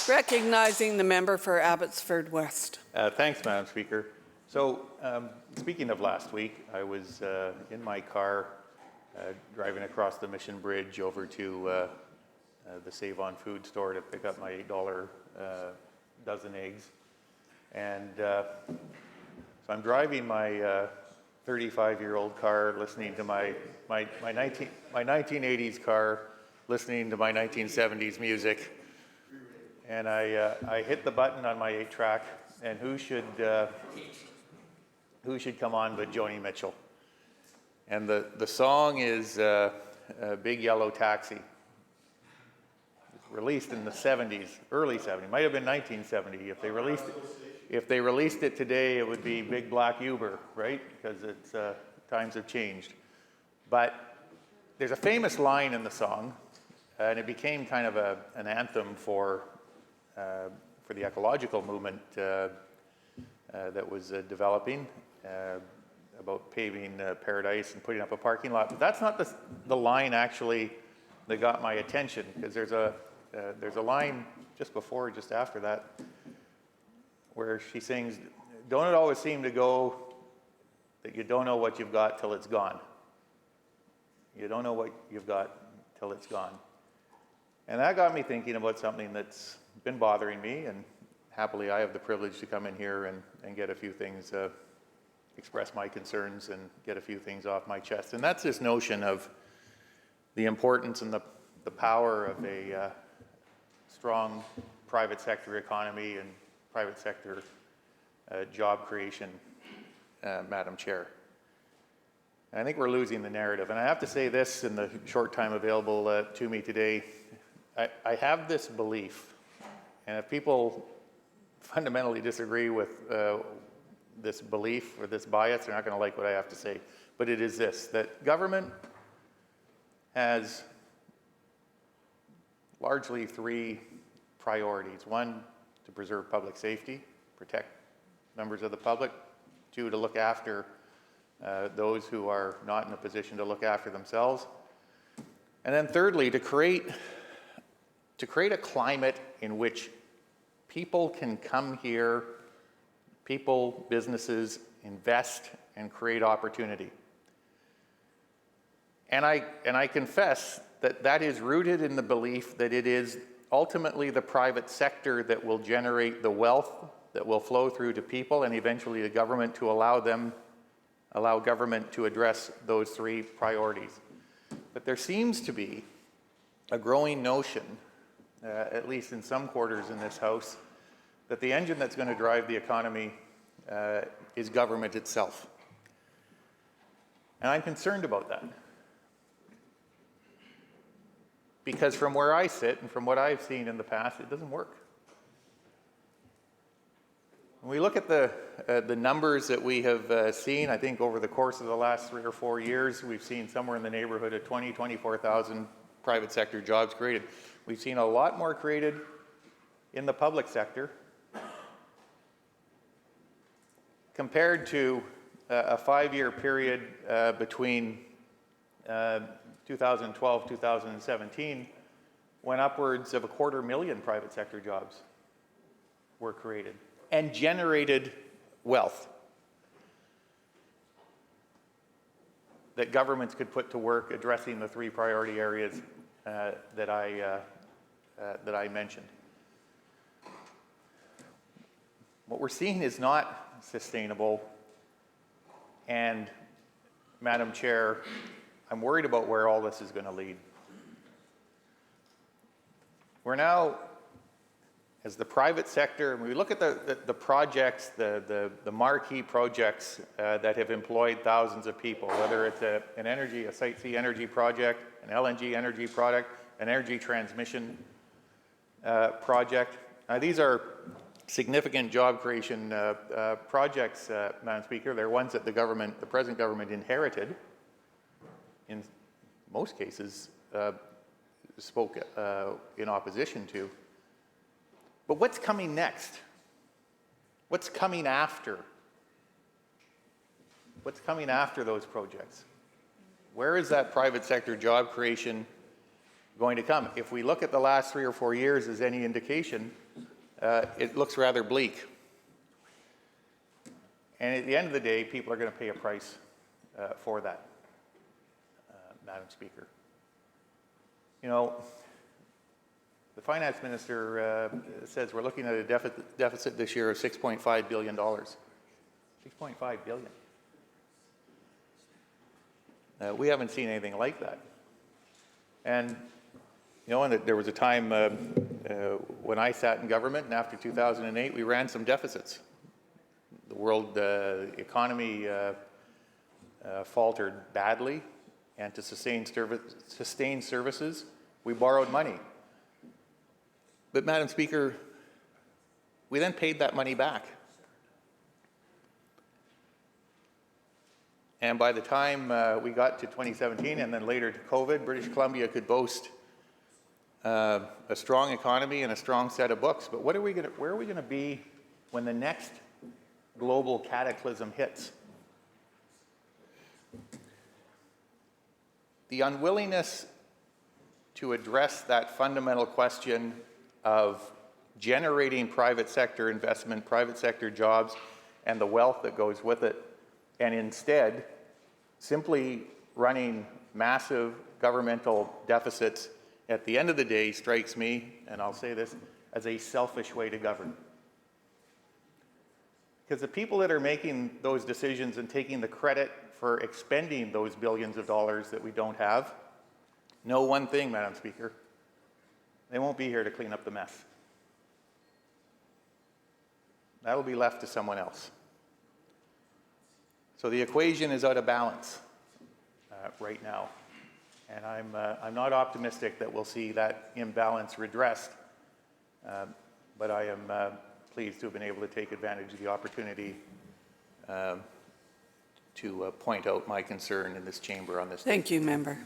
Recognizing the member for Abbotsford West. Thanks, Madam Speaker. So, speaking of last week, I was in my car driving across the Mission Bridge over to the Save on Food store to pick up my $8 dozen eggs. And so I'm driving my 35-year-old car, listening to my 1980s car, listening to my 1970s music. And I hit the button on my 8-track, and who should come on but Joni Mitchell? And the song is Big Yellow Taxi. Released in the 70s, early 70s, might have been 1970. If they released it today, it would be Big Black Uber, right? Because it's times have changed. But there's a famous line in the song, and it became kind of an anthem for the ecological movement that was developing about paving paradise and putting up a parking lot. But that's not the line actually that got my attention, because there's a line just before, just after that, where she sings, "Don't it always seem to go that you don't know what you've got till it's gone? You don't know what you've got till it's gone." And that got me thinking about something that's been bothering me, and happily I have the privilege to come in here and get a few things, express my concerns and get a few things off my chest. And that's this notion of the importance and the power of a strong private sector economy and private sector job creation, Madam Chair. And I think we're losing the narrative. And I have to say this in the short time available to me today. I have this belief, and if people fundamentally disagree with this belief or this bias, they're not going to like what I have to say. But it is this, that government has largely three priorities. One, to preserve public safety, protect members of the public. Two, to look after those who are not in a position to look after themselves. And then thirdly, to create a climate in which people can come here, people, businesses, invest and create opportunity. And I confess that is rooted in the belief that it is ultimately the private sector that will generate the wealth that will flow through to people and eventually the government to allow government to address those three priorities. But there seems to be a growing notion, at least in some quarters in this House, that the engine that's going to drive the economy is government itself. And I'm concerned about that. Because from where I sit and from what I've seen in the past, it doesn't work. When we look at the numbers that we have seen, I think over the course of the last 3 or 4 years, we've seen somewhere in the neighborhood of 24,000 private sector jobs created. We've seen a lot more created in the public sector compared to a 5-year period between 2012, 2017, when upwards of 250,000 private sector jobs were created and generated wealth that governments could put to work addressing the three priority areas that I mentioned. What we're seeing is not sustainable, and Madam Chair, I'm worried about where all this is going to lead. We're now, as the private sector, when we look at the projects, the marquee projects that have employed thousands of people, whether it's a Site C energy project, an LNG energy product, an energy transmission project. These are significant job creation projects, Madam Speaker. They're ones that the present government inherited. In most cases, spoke in opposition to. But what's coming next? What's coming after? What's coming after those projects? Where is that private sector job creation going to come. If we look at the last 3 or 4 years as any indication, it looks rather bleak. And at the end of the day, people are going to pay a price for that, Madam Speaker. You know, the finance minister says we're looking at a deficit this year of $6.5 billion. $6.5 billion. We haven't seen anything like that. And, you know, and there was a time when I sat in government, and after 2008, we ran some deficits. The world economy faltered badly, and to sustain services, we borrowed money. But, Madam Speaker, we then paid that money back. And by the time we got to 2017 and then later to COVID, British Columbia could boast a strong economy and a strong set of books. But where are we going to be when the next global cataclysm hits? The unwillingness to address that fundamental question of generating private sector investment, private sector jobs, and the wealth that goes with it, and instead simply running massive governmental deficits at the end of the day strikes me, and I'll say this, as a selfish way to govern. Because the people that are making those decisions and taking the credit for expending those billions of dollars that we don't have know one thing, Madam Speaker: they won't be here to clean up the mess. That'll be left to someone else. So the equation is out of balance right now, and I'm not optimistic that we'll see that imbalance redressed, but I am pleased to have been able to take advantage of the opportunity to point out my concern in this chamber on this. Thank you, member.